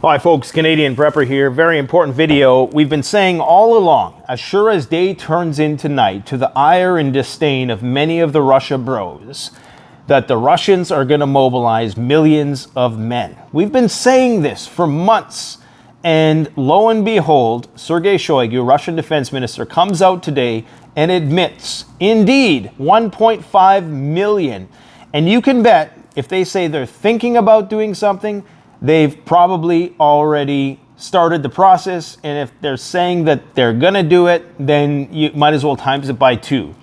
Hi folks, Canadian Prepper here. Very important video. We've been saying all along, as sure as day turns into night, to the ire and disdain of many of the Russia bros, that the Russians are going to mobilize millions of men. We've been saying this for months, and lo and behold, Sergei Shoigu, Russian defense minister, comes out today and admits, indeed, 1.5 million. And you can bet, if they say they're thinking about doing something, they've probably already started the process, and if they're saying that they're gonna do it, then you might as well times it by 2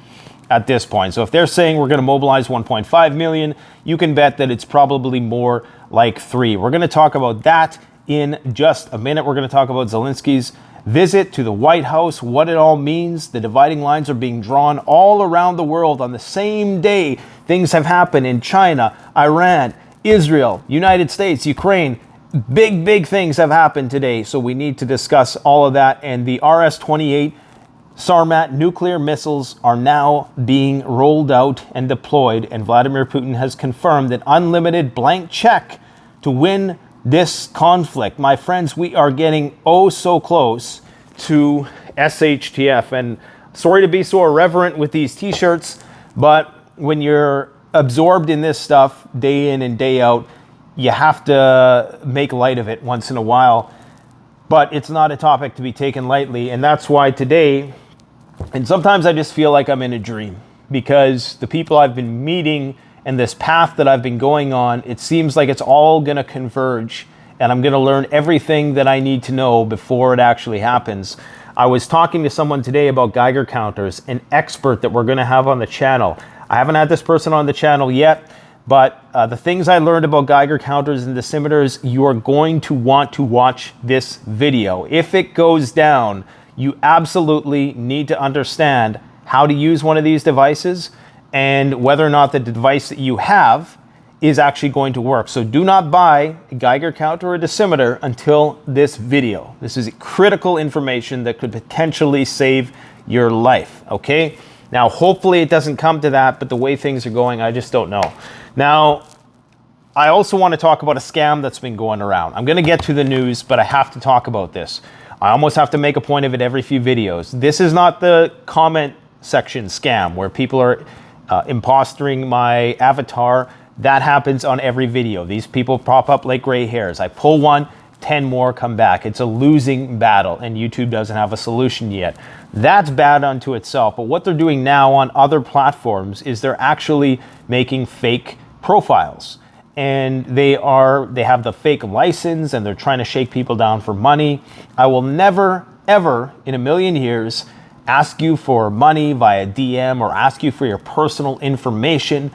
at this point. So if they're saying we're gonna mobilize 1.5 million, you can bet that it's probably more like 3. We're gonna talk about that in just a minute. We're gonna talk about Zelensky's visit to the White House, what it all means. The dividing lines are being drawn all around the world on the same day. Things have happened in China, Iran, Israel, United States, Ukraine. Big things have happened today, so we need to discuss all of that. And the RS-28 Sarmat nuclear missiles are now being rolled out and deployed, and Vladimir Putin has confirmed an unlimited blank check to win this conflict. My friends, we are getting oh so close to SHTF, and sorry to be so irreverent with these t-shirts, but when you're absorbed in this stuff day in and day out, you have to make light of it once in a while. But it's not a topic to be taken lightly, and that's why today, and sometimes I just feel like I'm in a dream, because the people I've been meeting and this path that I've been going on, it seems like it's all gonna converge, and I'm gonna learn everything that I need to know before it actually happens. I was talking to someone today about Geiger counters, an expert that we're gonna have on the channel. I haven't had this person on the channel yet, but the things I learned about Geiger counters and dosimeters, you are going to want to watch this video. If it goes down, you absolutely need to understand how to use one of these devices and whether or not the device that you have is actually going to work. So do not buy a Geiger counter or a dosimeter until this video. This is critical information that could potentially save your life, okay? Now, hopefully it doesn't come to that, but the way things are going, I just don't know. Now, I also want to talk about a scam that's been going around. I'm going to get to the news, but I have to talk about this. I almost have to make a point of it every few videos. This is not the comment section scam where people are impostering my avatar. That happens on every video. These people pop up like gray hairs. I pull one, 10 more come back. It's a losing battle, and YouTube doesn't have a solution yet. That's bad unto itself, but what they're doing now on other platforms is they're actually making fake profiles, and they have the fake license, and they're trying to shake people down for money. I will never, ever in a million years ask you for money via DM or ask you for your personal information.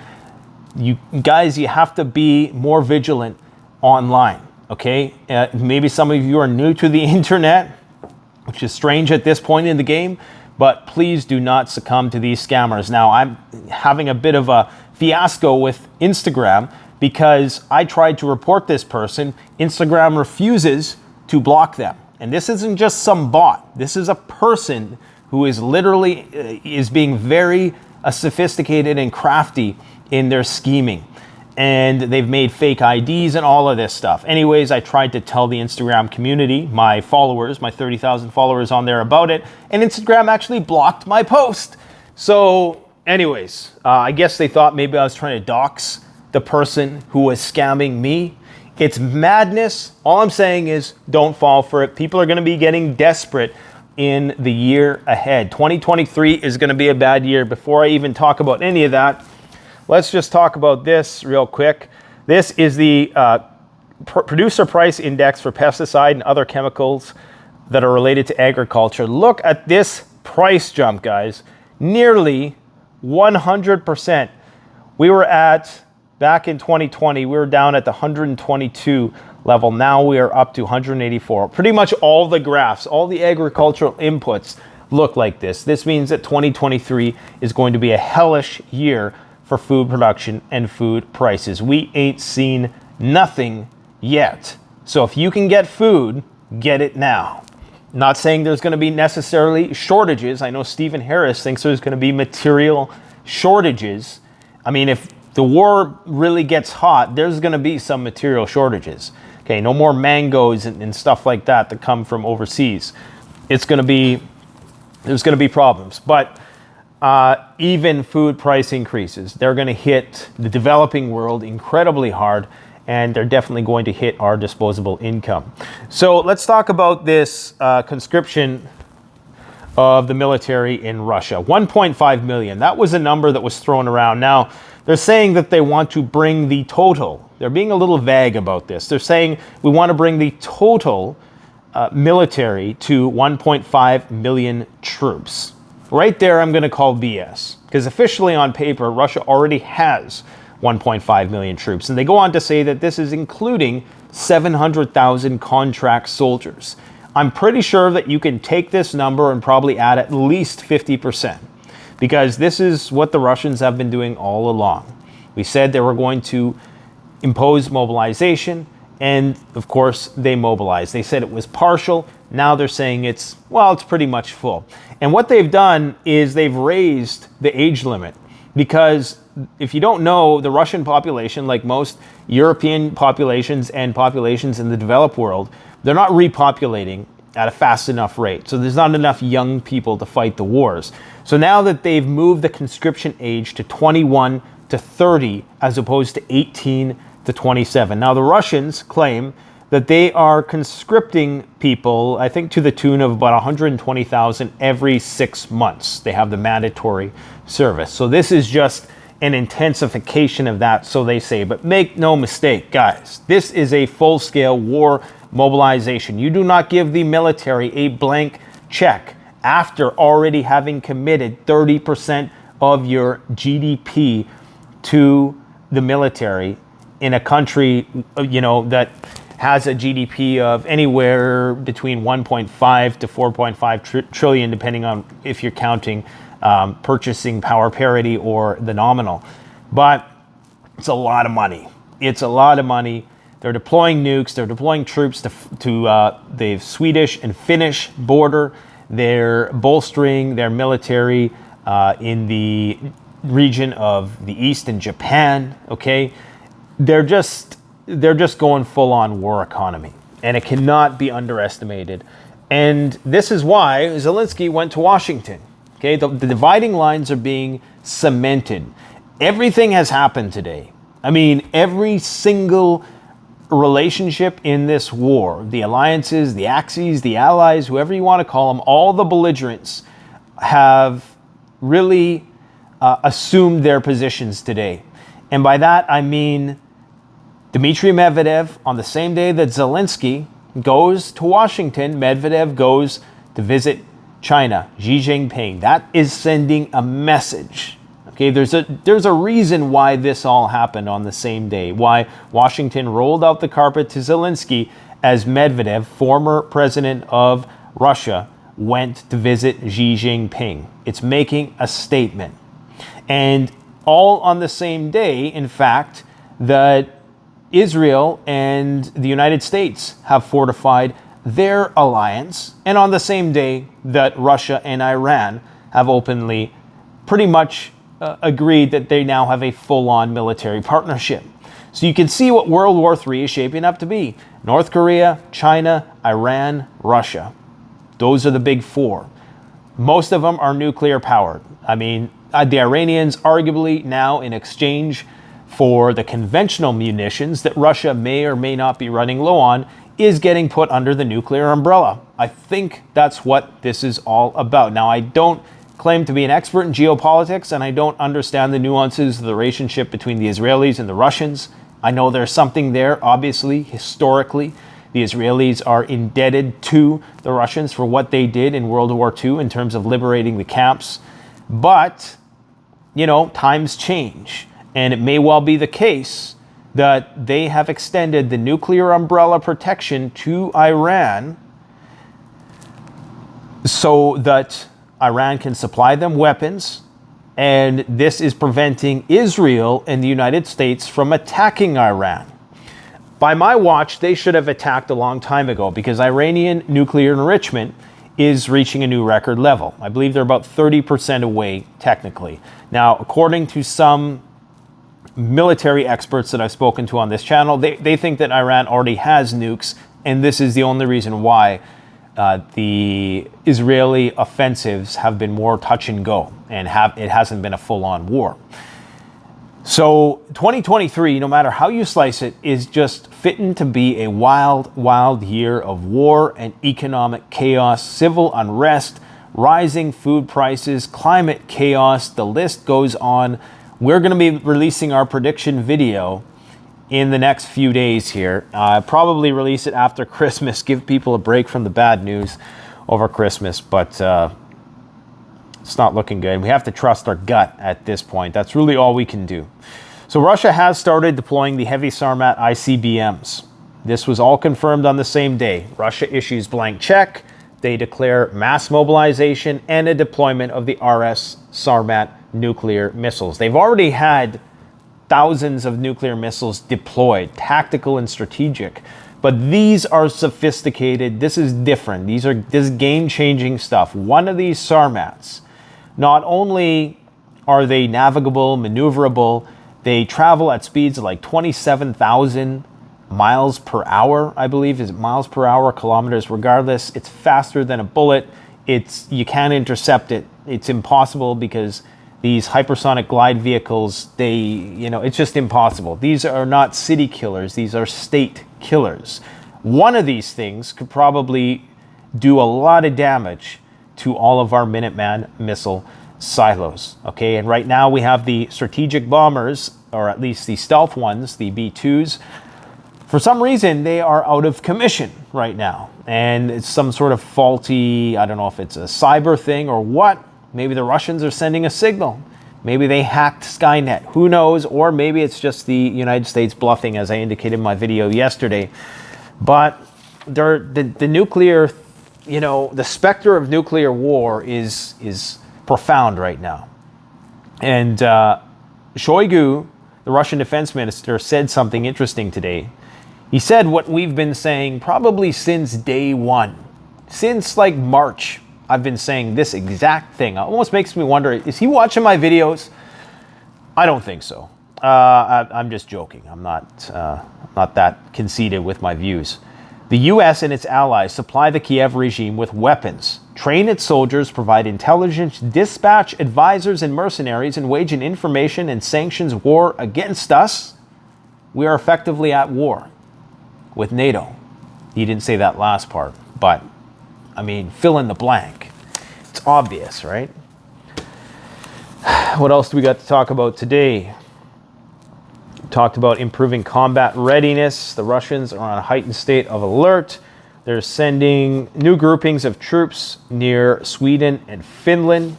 You guys, you have to be more vigilant online. Okay, maybe some of you are new to the internet, which is strange at this point in the game, but please do not succumb to these scammers. Now, I'm having a bit of a fiasco with Instagram because I tried to report this person. Instagram refuses to block them. And this isn't just some bot. This is a person who is literally is being very sophisticated and crafty in their scheming. And they've made fake IDs and all of this stuff. Anyways, I tried to tell the Instagram community, my followers, my 30,000 followers on there about it, and Instagram actually blocked my post. So anyways, I guess they thought maybe I was trying to dox the person who was scamming me. It's madness. All I'm saying is don't fall for it. People are gonna be getting desperate in the year ahead. 2023 is gonna be a bad year. Before I even talk about any of that, let's just talk about this real quick. This is the producer price index for pesticide and other chemicals that are related to agriculture. Look at this price jump, guys. Nearly 100%. We were at, back in 2020, we were down at the 122 level. Now we are up to 184. Pretty much all the graphs, all the agricultural inputs look like this. This means that 2023 is going to be a hellish year for food production and food prices. We ain't seen nothing yet. So if you can get food, get it now. Not saying there's going to be necessarily shortages. I know Stephen Harris thinks there's going to be material shortages. I mean, if the war really gets hot, there's going to be some material shortages. Okay, no more mangoes and stuff like that that come from overseas. There's going to be problems. But even food price increases, they're going to hit the developing world incredibly hard, and they're definitely going to hit our disposable income. So let's talk about this conscription of the military in Russia. 1.5 million. That was a number that was thrown around. Now, they're saying that they want to bring the total. They're being a little vague about this. They're saying we want to bring the total military to 1.5 million troops. Right there, I'm going to call BS. Because officially on paper, Russia already has 1.5 million troops. And they go on to say that this is including 700,000 contract soldiers. I'm pretty sure that you can take this number and probably add at least 50%. Because this is what the Russians have been doing all along. We said they were going to impose mobilization, and of course they mobilized. They said it was partial. Now they're saying it's pretty much full. And what they've done is they've raised the age limit, because if you don't know, the Russian population, like most European populations and populations in the developed world, they're not repopulating at a fast enough rate. So there's not enough young people to fight the wars. So now that they've moved the conscription age to 21 to 30 as opposed to 18 to 27. Now the Russians claim that they are conscripting people, I think to the tune of about 120,000 every 6 months. They have the mandatory service. So this is just an intensification of that, so they say. But make no mistake, guys, this is a full-scale war mobilization. You do not give the military a blank check after already having committed 30% of your GDP to the military in a country, that has a GDP of anywhere between 1.5 to 4.5 trillion, depending on if you're counting purchasing power parity or the nominal. But it's a lot of money. It's a lot of money. They're deploying nukes. They're deploying troops to the Swedish and Finnish border. They're bolstering their military in the region of the East in Japan. Okay, they're just going full on war economy, and it cannot be underestimated. And this is why Zelensky went to Washington. Okay, the dividing lines are being cemented. Everything has happened today. I mean, every single relationship in this war, the alliances, the axes, the allies, whoever you want to call them, all the belligerents have really assumed their positions today. And by that, I mean Dmitry Medvedev, on the same day that Zelensky goes to Washington, Medvedev goes to visit China, Xi Jinping. That is sending a message. Okay, there's a reason why this all happened on the same day, why Washington rolled out the carpet to Zelensky as Medvedev, former president of Russia, went to visit Xi Jinping. It's making a statement. And all on the same day, in fact, that Israel and the United States have fortified their alliance, and on the same day that Russia and Iran have openly pretty much agreed that they now have a full-on military partnership. So you can see what World War III is shaping up to be. North Korea, China, Iran, Russia. Those are the big four. Most of them are nuclear powered. I mean, the Iranians arguably now, in exchange for the conventional munitions that Russia may or may not be running low on, is getting put under the nuclear umbrella. I think that's what this is all about. Now, I don't claim to be an expert in geopolitics, and I don't understand the nuances of the relationship between the Israelis and the Russians. I know there's something there, obviously, historically. The Israelis are indebted to the Russians for what they did in World War II in terms of liberating the camps. But, times change. And it may well be the case that they have extended the nuclear umbrella protection to Iran so that Iran can supply them weapons, and this is preventing Israel and the United States from attacking Iran. By my watch, they should have attacked a long time ago, because Iranian nuclear enrichment is reaching a new record level. I believe they're about 30% away, technically. Now, according to some military experts that I've spoken to on this channel, they think that Iran already has nukes, and this is the only reason why the Israeli offensives have been more touch and go, and it hasn't been a full-on war. So 2023, no matter how you slice it, is just fitting to be a wild, wild year of war and economic chaos, civil unrest, rising food prices, climate chaos, the list goes on. We're going to be releasing our prediction video in the next few days here. Probably release it after Christmas, give people a break from the bad news over Christmas, but it's not looking good. We have to trust our gut at this point. That's really all we can do. So Russia has started deploying the heavy Sarmat ICBMs. This was all confirmed on the same day. Russia issues blank check. They declare mass mobilization and a deployment of the RS Sarmat nuclear missiles. They've already had thousands of nuclear missiles deployed, tactical and strategic. But these are sophisticated. This is different. This is game-changing stuff. One of these Sarmats, not only are they navigable, maneuverable, they travel at speeds of like 27,000 miles per hour, I believe. Is it miles per hour, kilometers? Regardless, it's faster than a bullet. You can't intercept it. It's impossible because these hypersonic glide vehicles, it's just impossible. These are not city killers. These are state killers. One of these things could probably do a lot of damage to all of our Minuteman missile silos. Okay, and right now we have the strategic bombers, or at least the stealth ones, the B-2s. For some reason, they are out of commission right now. And it's some sort of faulty, I don't know if it's a cyber thing or what. Maybe the Russians are sending a signal. Maybe they hacked Skynet. Who knows? Or maybe it's just the United States bluffing, as I indicated in my video yesterday. But the nuclear, the specter of nuclear war is profound right now. And Shoigu, the Russian defense minister, said something interesting today. He said what we've been saying probably since day one. Since like March, I've been saying this exact thing. It almost makes me wonder, is he watching my videos? I don't think so. I'm just joking. I'm not that conceited with my views. The U.S. and its allies supply the Kiev regime with weapons, train its soldiers, provide intelligence, dispatch advisors and mercenaries, and wage an information and sanctions war against us. We are effectively at war with NATO. He didn't say that last part, but I mean, fill in the blank. It's obvious, right? What else do we got to talk about today? We talked about improving combat readiness. The Russians are on a heightened state of alert. They're sending new groupings of troops near Sweden and Finland.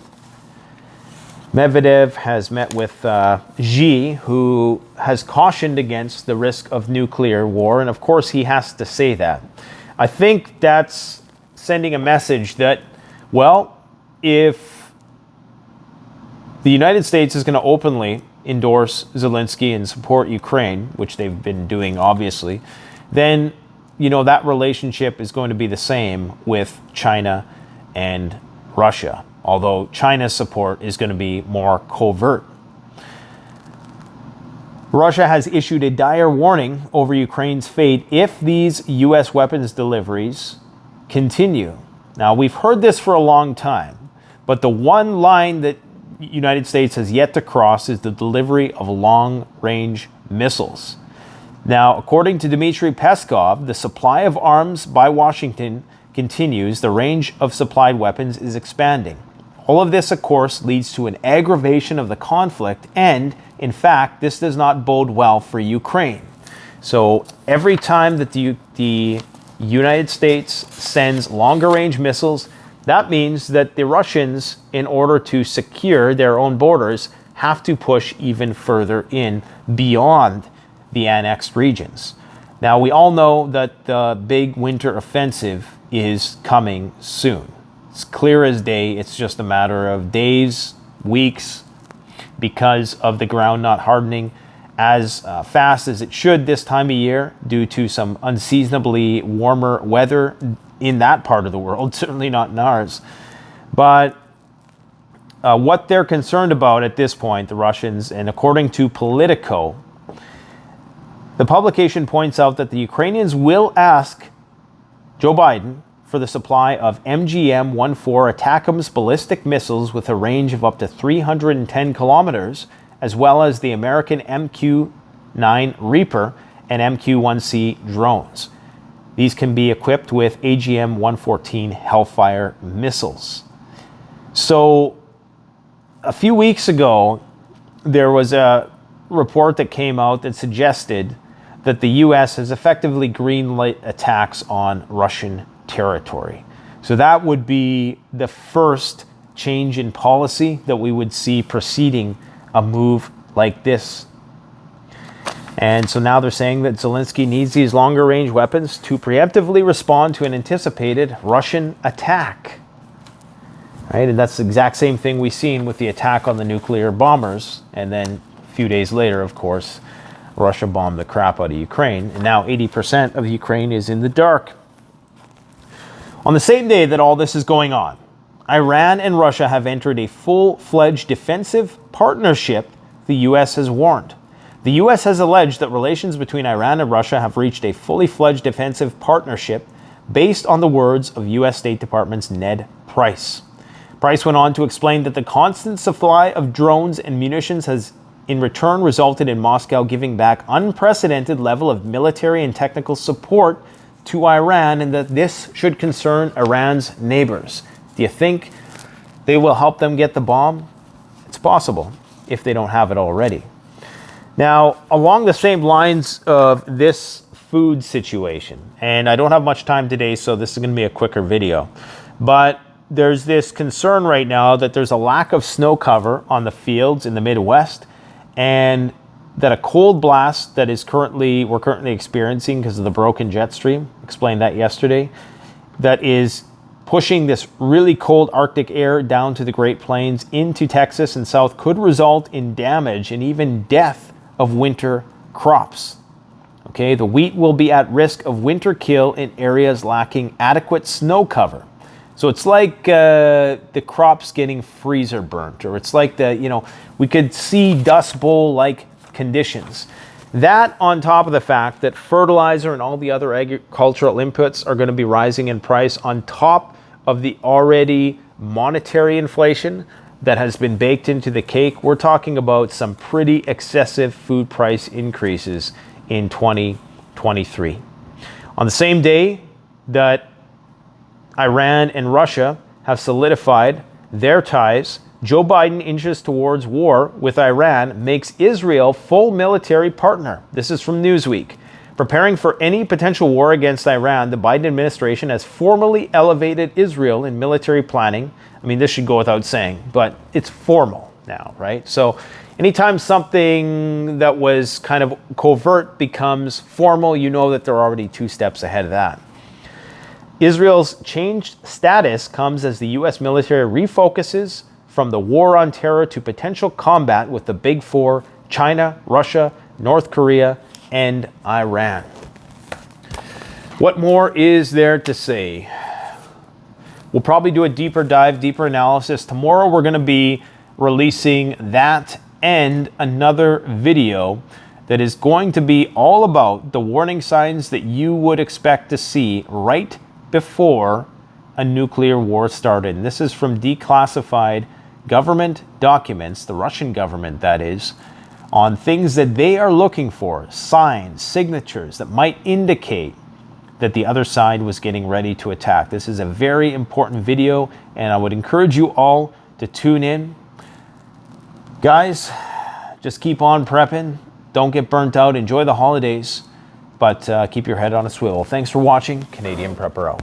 Medvedev has met with Xi, who has cautioned against the risk of nuclear war. And of course, he has to say that. I think that's sending a message that, well, if the United States is going to openly endorse Zelensky and support Ukraine, which they've been doing, obviously, then, that relationship is going to be the same with China and Russia, although China's support is going to be more covert. Russia has issued a dire warning over Ukraine's fate if these U.S. weapons deliveries continue. Now, we've heard this for a long time, but the one line that the United States has yet to cross is the delivery of long-range missiles. Now, according to Dmitry Peskov, the supply of arms by Washington continues. The range of supplied weapons is expanding. All of this, of course, leads to an aggravation of the conflict, and, in fact, this does not bode well for Ukraine. So every time that the United States sends longer-range missiles, that means that the Russians, in order to secure their own borders, have to push even further in beyond the annexed regions. Now, we all know that the big winter offensive is coming soon. It's clear as day. It's just a matter of days, weeks, because of the ground not hardening as fast as it should this time of year due to some unseasonably warmer weather in that part of the world, certainly not in ours. But what they're concerned about at this point, the Russians, and according to Politico, the publication points out that the Ukrainians will ask Joe Biden for the supply of MGM-14 ATACMS ballistic missiles with a range of up to 310 kilometers, as well as the American MQ-9 Reaper and MQ-1C drones. These can be equipped with AGM-114 Hellfire missiles. So, a few weeks ago, there was a report that came out that suggested that the U.S. has effectively greenlit attacks on Russian territory. So that would be the first change in policy that we would see preceding a move like this. And so now they're saying that Zelensky needs these longer range weapons to preemptively respond to an anticipated Russian attack. Right? And that's the exact same thing we've seen with the attack on the nuclear bombers. And then a few days later, of course, Russia bombed the crap out of Ukraine. And now 80% of Ukraine is in the dark. On the same day that all this is going on, Iran and Russia have entered a full-fledged defensive partnership, the U.S. has warned. The U.S. has alleged that relations between Iran and Russia have reached a fully-fledged defensive partnership based on the words of U.S. State Department's Ned Price. Price went on to explain that the constant supply of drones and munitions has in return resulted in Moscow giving back unprecedented level of military and technical support to Iran, and that this should concern Iran's neighbors. Do you think they will help them get the bomb? It's possible, if they don't have it already. Now, along the same lines of this food situation, and I don't have much time today, so this is going to be a quicker video, but there's this concern right now that there's a lack of snow cover on the fields in the Midwest, and that a cold blast that we're currently experiencing because of the broken jet stream, explained that yesterday, that is pushing this really cold Arctic air down to the Great Plains into Texas and south could result in damage and even death of winter crops. Okay, the wheat will be at risk of winter kill in areas lacking adequate snow cover. So it's like the crops getting freezer burnt, or it's like we could see Dust Bowl-like conditions. That on top of the fact that fertilizer and all the other agricultural inputs are going to be rising in price on top of the already monetary inflation that has been baked into the cake, we're talking about some pretty excessive food price increases in 2023. On the same day that Iran and Russia have solidified their ties, Joe Biden inches towards war with Iran, makes Israel full military partner. This is from Newsweek. Preparing for any potential war against Iran, the Biden administration has formally elevated Israel in military planning. I mean, this should go without saying, but it's formal now, right? So anytime something that was kind of covert becomes formal, you know that they're already 2 steps ahead of that. Israel's changed status comes as the U.S. military refocuses from the war on terror to potential combat with the Big Four: China, Russia, North Korea, and Iran. What more is there to say? We'll probably do a deeper dive, deeper analysis. Tomorrow we're going to be releasing that and another video that is going to be all about the warning signs that you would expect to see right before a nuclear war started. And this is from declassified government documents, the Russian government that is, on things that they are looking for, signs, signatures that might indicate that the other side was getting ready to attack. This is a very important video, and I would encourage you all to tune in. Guys, just keep on prepping. Don't get burnt out. Enjoy the holidays, but keep your head on a swivel. Thanks for watching. Canadian Prepper out.